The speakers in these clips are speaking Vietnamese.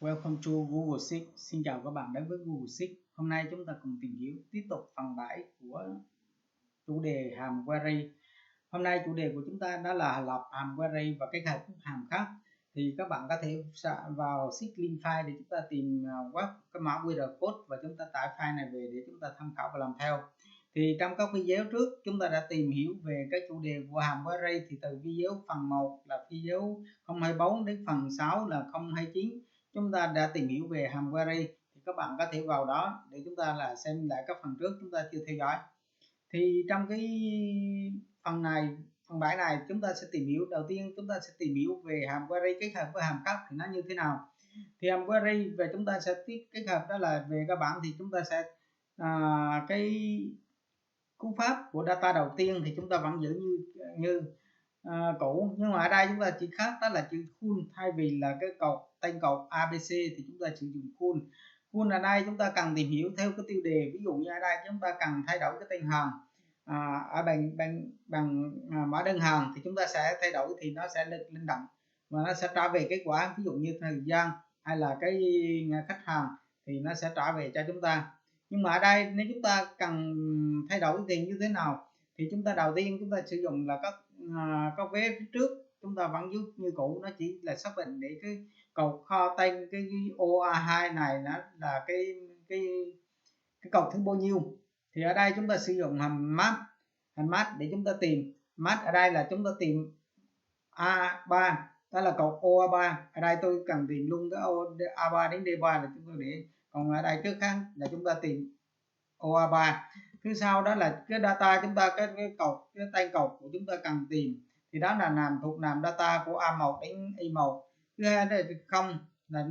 Welcome to Google Sheets. Xin chào các bạn đến với Google Sheets. Hôm nay chúng ta cùng tìm hiểu tiếp tục phần 7 của chủ đề hàm query. Hôm nay chủ đề của chúng ta đó là lọc hàm query và kết hợp các hàm khác. Thì các bạn có thể vào sheet link file để chúng ta tìm web cái mã QR code và chúng ta tải file này về để chúng ta tham khảo và làm theo. Thì trong các video trước chúng ta đã tìm hiểu về cái chủ đề của hàm query, thì từ video phần 1 là video 024 đến phần 6 là 029 chúng ta đã tìm hiểu về hàm query. Thì các bạn có thể vào đó để chúng ta là xem lại các phần trước chúng ta chưa theo dõi. Thì trong cái phần 7 này chúng ta sẽ tìm hiểu, đầu tiên chúng ta sẽ tìm hiểu về hàm query kết hợp với hàm khác thì nó như thế nào. Thì hàm query về chúng ta sẽ kết hợp đó là về các bạn thì chúng ta sẽ cái cú pháp của data đầu tiên thì chúng ta vẫn giữ như cũ, nhưng mà ở đây chúng ta chỉ khác đó là chữ full, thay vì là cái tên cột ABC thì chúng ta sử dụng full. Full ở đây chúng ta cần tìm hiểu theo cái tiêu đề, ví dụ như ở đây chúng ta cần thay đổi cái tên hàm ở bằng mã đơn hàng thì chúng ta sẽ thay đổi thì nó sẽ linh động và nó sẽ trả về kết quả, ví dụ như thời gian hay là cái khách hàng thì nó sẽ trả về cho chúng ta. Nhưng mà ở đây nếu chúng ta cần thay đổi thì như thế nào, thì chúng ta đầu tiên chúng ta sử dụng là các vế phía trước chúng ta vẫn giữ như cũ, nó chỉ là xác định để cái cột kho tên cái OA2 này nó là cái cột thứ bao nhiêu. Thì ở đây chúng ta sử dụng hàm map để chúng ta tìm map. Ở đây là chúng ta tìm A3, đó là cột OA3. Ở đây tôi cần tìm luôn cái A3 đến D3 là chúng tôi để, còn ở đây trước khác là chúng ta tìm OA3. Thứ sau đó là cái data chúng ta cái tên cột của chúng ta cần tìm thì đó là thuộc nàm data của A1 đến Y1. Thứ hai là không là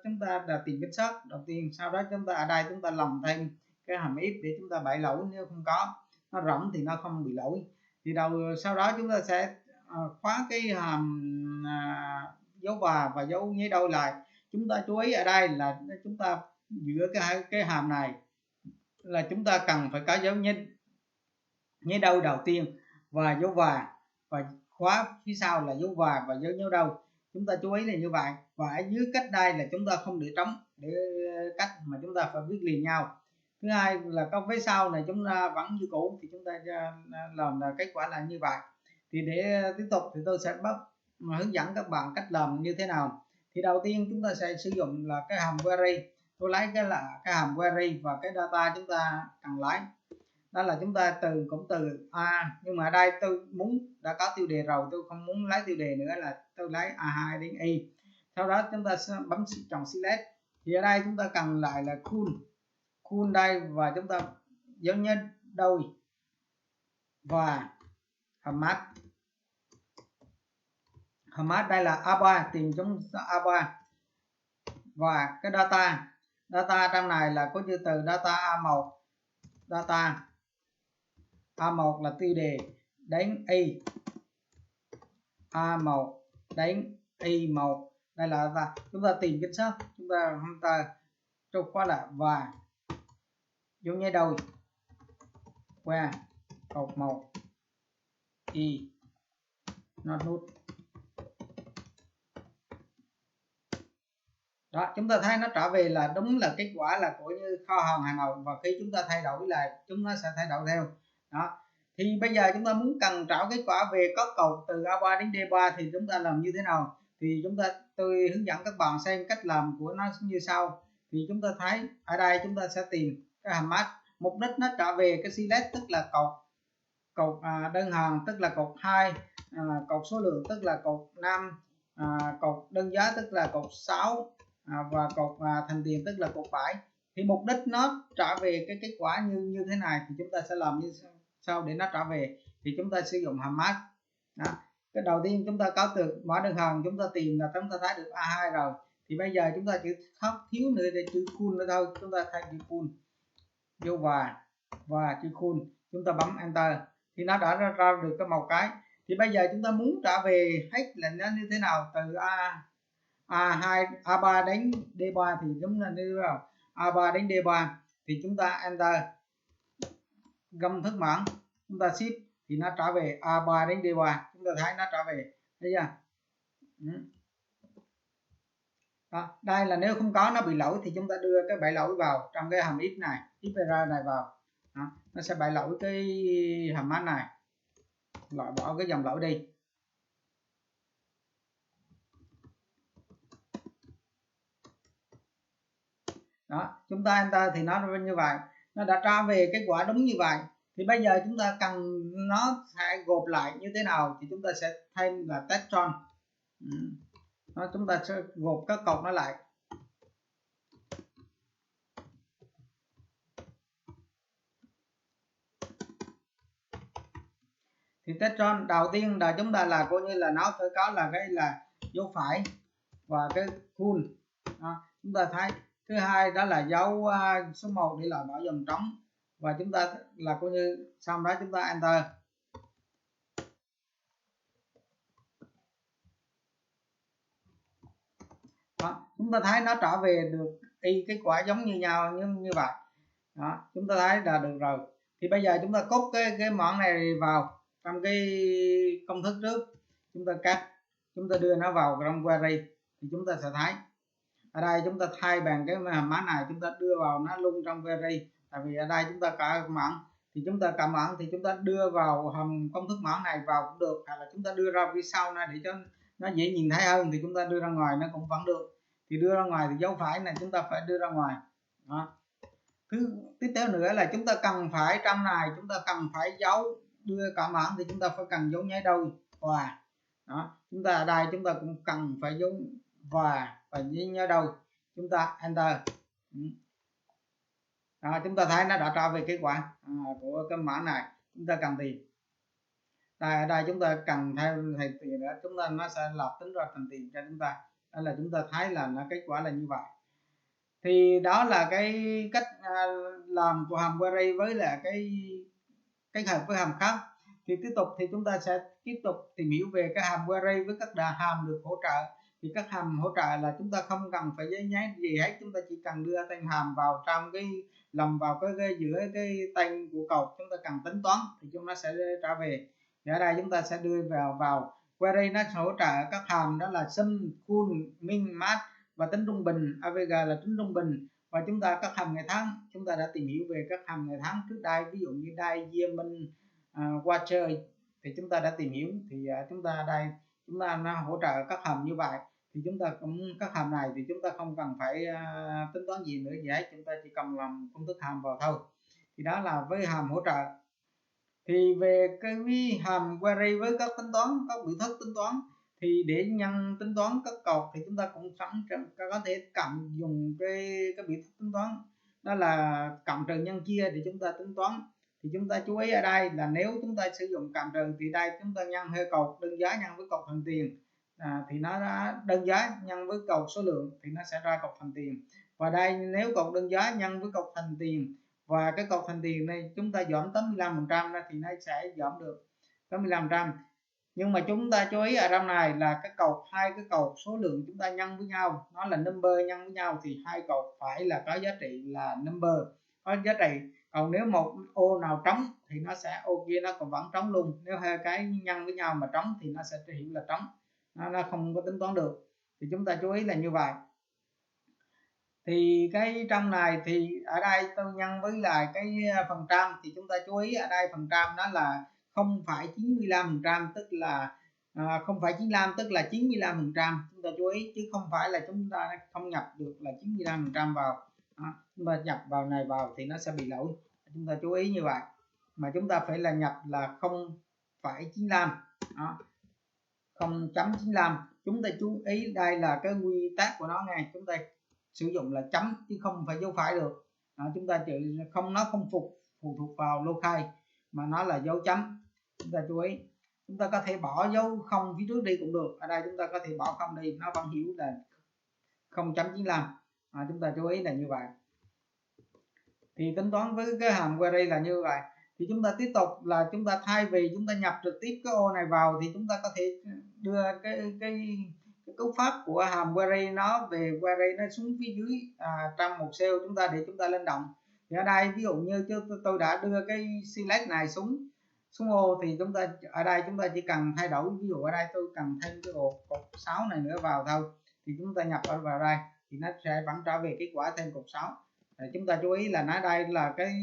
chúng ta là tìm chính xác đầu tiên, sau đó chúng ta ở đây chúng ta làm thêm cái hàm if để chúng ta bãi lỗi, nếu không có nó rỗng thì nó không bị lỗi. Thì sau đó chúng ta sẽ khóa cái hàm dấu và dấu nháy đôi lại. Chúng ta chú ý ở đây là chúng ta giữa cái hàm này là chúng ta cần phải có dấu nháy đôi đầu tiên và dấu và khóa phía sau là dấu và dấu nháy đôi. Chúng ta chú ý là như vậy. Và ở dưới cách đây là chúng ta không để trống để cách mà chúng ta phải viết liền nhau. Thứ hai là các vế sau này chúng ta vẫn như cũ thì chúng ta làm là kết quả là như vậy. Thì để tiếp tục thì tôi sẽ hướng dẫn các bạn cách làm như thế nào. Thì đầu tiên chúng ta sẽ sử dụng là cái hàm query. Tôi lấy cái hàm query và cái data chúng ta cần lấy đó là chúng ta cũng từ A, nhưng mà ở đây tôi đã có tiêu đề rồi, tôi không muốn lấy tiêu đề nữa, là tôi lấy A2 đến Y. Sau đó chúng ta sẽ bấm chọn select. Thì ở đây chúng ta cần lại là cool đây, và chúng ta dấu nhân đôi và hàm map đây là A3, tìm chúng A3 và cái data trong này là có chữ từ data A1, data A1 là tiêu đề đến Y, A1 đến Y1. Đây là chúng ta tìm chính xác, chúng ta cho khóa là và dấu nháy đôi qua cột 1 Y not nút. Đó, chúng ta thấy nó trả về là đúng là kết quả là của như kho hàng Hà Nội, và khi chúng ta thay đổi là chúng nó sẽ thay đổi theo. Đó. Thì bây giờ chúng ta muốn cần trả kết quả về các cột từ A3 đến D3 thì chúng ta làm như thế nào? Thì tôi hướng dẫn các bạn xem cách làm của nó như sau. Thì chúng ta thấy ở đây chúng ta sẽ tìm cái hàm match, mục đích nó trả về cái select tức là cột đơn hàng tức là cột 2, cột số lượng tức là cột 5, cột đơn giá tức là cột 6 và cột thành tiền tức là cột 7. Thì mục đích nó trả về cái kết quả như thế này thì chúng ta sẽ làm như sau để nó trả về. Thì chúng ta sử dụng hàm match. Đó. Cái đầu tiên chúng ta có từ mã đơn hàng, chúng ta tìm là chúng ta thấy được A2 rồi. Thì bây giờ chúng ta chỉ thiếu nữa để chữ cool nữa thôi, chúng ta thay chữ cool vô và chữ cool, chúng ta bấm enter thì nó đã ra được cái màu cái. Thì bây giờ chúng ta muốn trả về hết là nó như thế nào, từ A3 đến D3 thì đúng là như nào, A3 đến D3 thì chúng ta enter gâm thức mảng, chúng ta shift thì nó trả về A3 đến D3. Chúng ta thấy nó trả về, thấy chưa? Đó, đây là nếu không có nó bị lỗi thì chúng ta đưa cái bãi lỗi vào trong cái hàm if này, if error này vào. Đó, nó sẽ bãi lỗi cái hàm match này, loại bỏ cái dòng lỗi đi. Đó, chúng ta enter thì nó như vậy, nó đã tra về kết quả đúng như vậy. Thì bây giờ chúng ta cần nó sẽ gộp lại như thế nào thì chúng ta sẽ thêm là test run. Đó, chúng ta sẽ gộp các cột nó lại. Thì test run đầu tiên là chúng ta là coi như là nó phải có là cái là dấu phẩy và cái full. Đó, chúng ta thấy thứ hai đó là dấu số 1 để loại bỏ dòng trống, và chúng ta là coi như xong đó chúng ta enter. Đó, chúng ta thấy nó trở về được y kết quả giống như nhau như vậy. Đó, chúng ta thấy là được rồi. Thì bây giờ chúng ta copy cái món này vào trong cái công thức trước, chúng ta cắt, chúng ta đưa nó vào trong query thì chúng ta sẽ thấy ở đây chúng ta thay bằng cái hàm mã này, chúng ta đưa vào nó luôn trong query. Tại vì ở đây chúng ta cả mảng thì chúng ta cả mảng thì chúng ta đưa vào hầm công thức mảng này vào cũng được, hoặc là chúng ta đưa ra phía sau này để cho nó dễ nhìn thấy hơn thì chúng ta đưa ra ngoài nó cũng vẫn được. Thì đưa ra ngoài thì dấu phẩy này chúng ta phải đưa ra ngoài. Đó, tiếp theo nữa là chúng ta cần phải trong này chúng ta cần phải dấu đưa cả mảng thì chúng ta phải cần dấu nháy đôi và đó, chúng ta ở đây chúng ta cũng cần phải dấu và nhớ đôi, chúng ta enter. Đó, chúng ta thấy nó đã trả về kết quả của cái mã này. Chúng ta cần tiền đây, ở đây chúng ta cần theo thầy tiền nữa, chúng ta nó sẽ lọc tính ra thành tiền cho chúng ta. Đây là chúng ta thấy là nó kết quả là như vậy. Thì đó là cái cách làm của hàm query với là cái kết hợp với hàm khác. Thì tiếp tục thì chúng ta sẽ tiếp tục tìm hiểu về cái hàm query với các hàm được hỗ trợ. Thì các hàm hỗ trợ là chúng ta không cần phải giấy nháy gì hết, chúng ta chỉ cần đưa tên hàm vào trong cái lồng vào cái giữa cái tên của cột chúng ta cần tính toán thì chúng nó sẽ trả về. Thì ở đây chúng ta sẽ đưa vào query, nó hỗ trợ các hàm đó là sum, full, min, max và tính trung bình. avg là tính trung bình. Và chúng ta các hàm ngày tháng chúng ta đã tìm hiểu về các hàm ngày tháng trước đây, ví dụ như day, year, month, quarter thì chúng ta đã tìm hiểu. Thì chúng ta đây chúng ta nó hỗ trợ các hàm như vậy. Thì chúng ta cũng các hàm này thì chúng ta không cần phải tính toán gì nữa vậy, chúng ta chỉ cần làm công thức hàm vào thôi. Thì đó là với hàm hỗ trợ. Thì về cái hàm query với các tính toán, các biểu thức tính toán, thì để nhân tính toán các cột thì chúng ta cũng có thể cộng dùng cái biểu thức tính toán đó là cộng trừ nhân chia để chúng ta tính toán. Thì chúng ta chú ý ở đây là nếu chúng ta sử dụng cộng trừ thì đây chúng ta nhân hơi cột đơn giá nhân với cột thành tiền, thì nó đã đơn giá nhân với cột số lượng thì nó sẽ ra cột thành tiền. Và đây nếu cột đơn giá nhân với cột thành tiền và cái cột thành tiền này chúng ta giảm 85% ra thì nó sẽ giảm được 85%. Nhưng mà chúng ta chú ý ở trong này là cái cột, hai cái cột số lượng chúng ta nhân với nhau, nó là number nhân với nhau thì hai cột phải là có giá trị là number, có giá trị. Còn nếu một ô nào trống thì nó sẽ ô kia nó còn vẫn trống luôn. Nếu hai cái nhân với nhau mà trống thì nó sẽ hiện là trống, nó không có tính toán được. Thì chúng ta chú ý là như vậy. Thì cái trong này thì ở đây tôi nhân với lại cái phần trăm thì chúng ta chú ý ở đây phần trăm nó là 0,95%, tức là 0,95 tức là 95%. Chúng ta chú ý chứ không phải là chúng ta không nhập được là 95% vào. Đó, chúng ta nhập vào này vào thì nó sẽ bị lỗi. Chúng ta chú ý như vậy. Mà chúng ta phải là nhập là 0,95. Đó, 0.95. Chúng ta chú ý đây là cái quy tắc của nó nghe, chúng ta sử dụng là chấm chứ không phải dấu phẩy được. Chúng ta chữ không, nó không phụ thuộc vào loci mà nó là dấu chấm. Chúng ta chú ý, chúng ta có thể bỏ dấu không phía trước đi cũng được. Ở đây chúng ta có thể bỏ không đi, nó vẫn hiểu là 0.95. Chúng ta chú ý là như vậy. Thì tính toán với cái hàm query là như vậy. Thì chúng ta tiếp tục là chúng ta thay vì chúng ta nhập trực tiếp cái ô này vào thì chúng ta có thể đưa cái cú pháp của hàm query nó về query nó xuống phía dưới trong một cell chúng ta để chúng ta lên động. Thì ở đây ví dụ như tôi đã đưa cái select này xuống ô thì chúng ta ở đây chúng ta chỉ cần thay đổi, ví dụ ở đây tôi cần thêm cái cột 6 này nữa vào thôi. thì chúng ta nhập vào đây thì nó sẽ vẫn trả về kết quả thêm cột 6. Chúng ta chú ý là nó đây là cái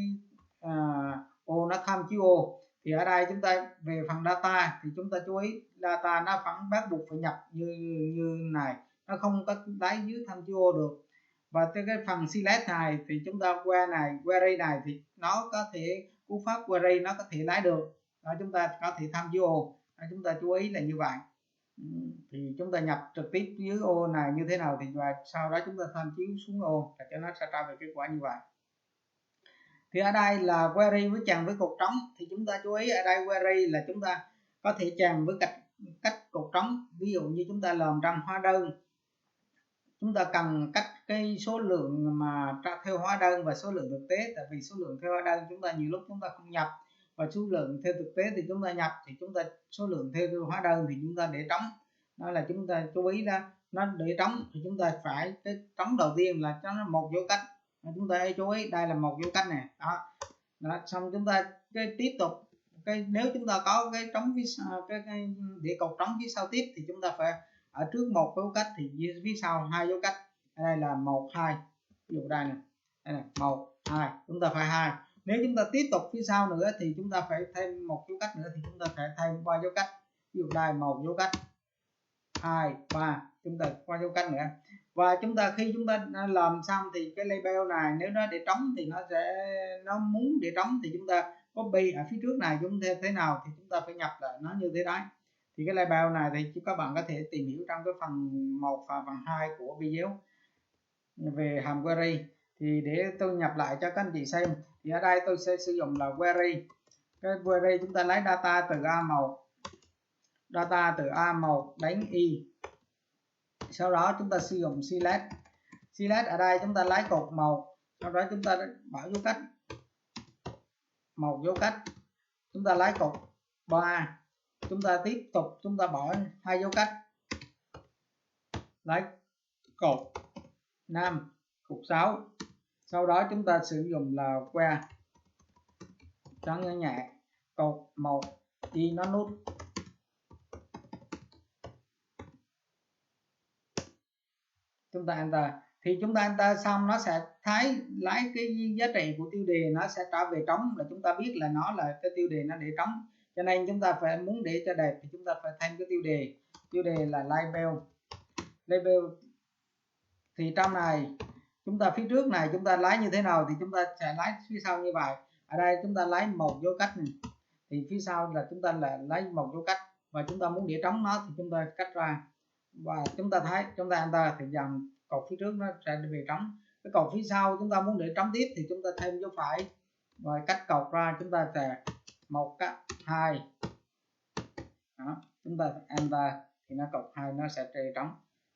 ô nó tham chiếu ô, thì ở đây chúng ta về phần data thì chúng ta chú ý data nó vẫn bắt buộc phải nhập như này, nó không có lấy dưới tham chiếu ô được. Và cái phần select này thì chúng ta query này thì nó có thể cú pháp query nó có thể lấy được đó, chúng ta có thể tham chiếu ô. Chúng ta chú ý là như vậy. Thì chúng ta nhập trực tiếp dưới ô này như thế nào thì và sau đó chúng ta tham chiếu xuống ô để cho nó sẽ ra về kết quả như vậy. Thì ở đây là query với chèn với cột trống, thì chúng ta chú ý ở đây query là chúng ta có thể chèn với cách cột trống. Ví dụ như chúng ta làm trong hóa đơn, chúng ta cần cách cái số lượng mà theo hóa đơn và số lượng thực tế, tại vì số lượng theo hóa đơn chúng ta nhiều lúc chúng ta không nhập, và số lượng theo thực tế thì chúng ta nhập, thì chúng ta số lượng theo hóa đơn thì chúng ta để trống. Đó là chúng ta chú ý ra nó để trống thì chúng ta phải cái trống đầu tiên là cho nó một dấu cách. Chúng ta chú ý đây là một dấu cách này đó, xong chúng ta cái tiếp tục nếu chúng ta có cái trống cái để cột trống phía sau tiếp thì chúng ta phải ở trước một dấu cách thì phía sau hai dấu cách. Ở đây là 1 2, ví dụ đây này 1 2, chúng ta phải 2. Nếu chúng ta tiếp tục phía sau nữa thì chúng ta phải thêm một dấu cách nữa, thì chúng ta phải thêm qua dấu cách. Ví dụ đây 1 dấu cách, 2 3, chúng ta qua dấu cách nữa. Và chúng ta khi chúng ta làm xong thì cái label này nếu nó để trống thì nó muốn để trống thì chúng ta copy ở phía trước này chúng ta thế nào thì chúng ta phải nhập lại nó như thế đấy. Thì cái label này thì các bạn có thể tìm hiểu trong cái phần 1 và phần 2 của video về hàm query. Thì để tôi nhập lại cho các anh chị xem, thì ở đây tôi sẽ sử dụng là query. Cái query chúng ta lấy data từ A1 đến Y, sau đó chúng ta sử dụng select ở đây chúng ta lấy cột 1, sau đó chúng ta bỏ dấu cách, một dấu cách, chúng ta lấy cột 3, chúng ta tiếp tục chúng ta bỏ hai dấu cách, lấy cột 5, cột 6, sau đó chúng ta sử dụng là que trắng nhẹ cột 1 Y nó nút, chúng ta enter. Thì chúng ta enter xong nó sẽ lấy cái giá trị của tiêu đề, nó sẽ trả về trống, là chúng ta biết là nó là cái tiêu đề nó để trống. Cho nên chúng ta phải muốn để cho đẹp thì chúng ta phải thêm cái tiêu đề là label. Thì trong này chúng ta phía trước này chúng ta lấy như thế nào thì chúng ta sẽ lấy phía sau như vậy. Ở đây chúng ta lấy một dấu cách này, thì phía sau là chúng ta là lấy một dấu cách, và chúng ta muốn để trống nó thì chúng ta cắt ra, và chúng ta thấy chúng ta enter thì dòng cột phía trước nó sẽ về trống. Cái cột phía sau chúng ta muốn để trống tiếp thì chúng ta thêm dấu phải và cắt cột ra, chúng ta sẽ 1 cắt 2 đó, chúng ta enter thì nó cột 2 nó sẽ trề trống.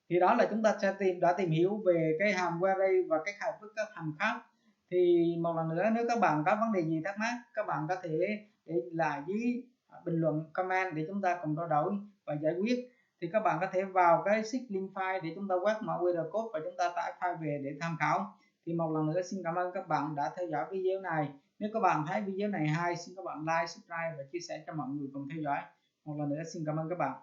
Thì đó là chúng ta sẽ đã tìm hiểu về cái hàm query và kết hợp với các hàm khác. Thì một lần nữa, nếu các bạn có vấn đề gì thắc mắc, các bạn có thể để lại dưới bình luận comment để chúng ta cùng trao đổi và giải quyết. Thì các bạn có thể vào cái sheet link file để chúng ta quét mã QR code và chúng ta tải file về để tham khảo. Thì một lần nữa xin cảm ơn các bạn đã theo dõi video này. Nếu các bạn thấy video này hay, xin các bạn like, subscribe và chia sẻ cho mọi người cùng theo dõi. Một lần nữa xin cảm ơn các bạn.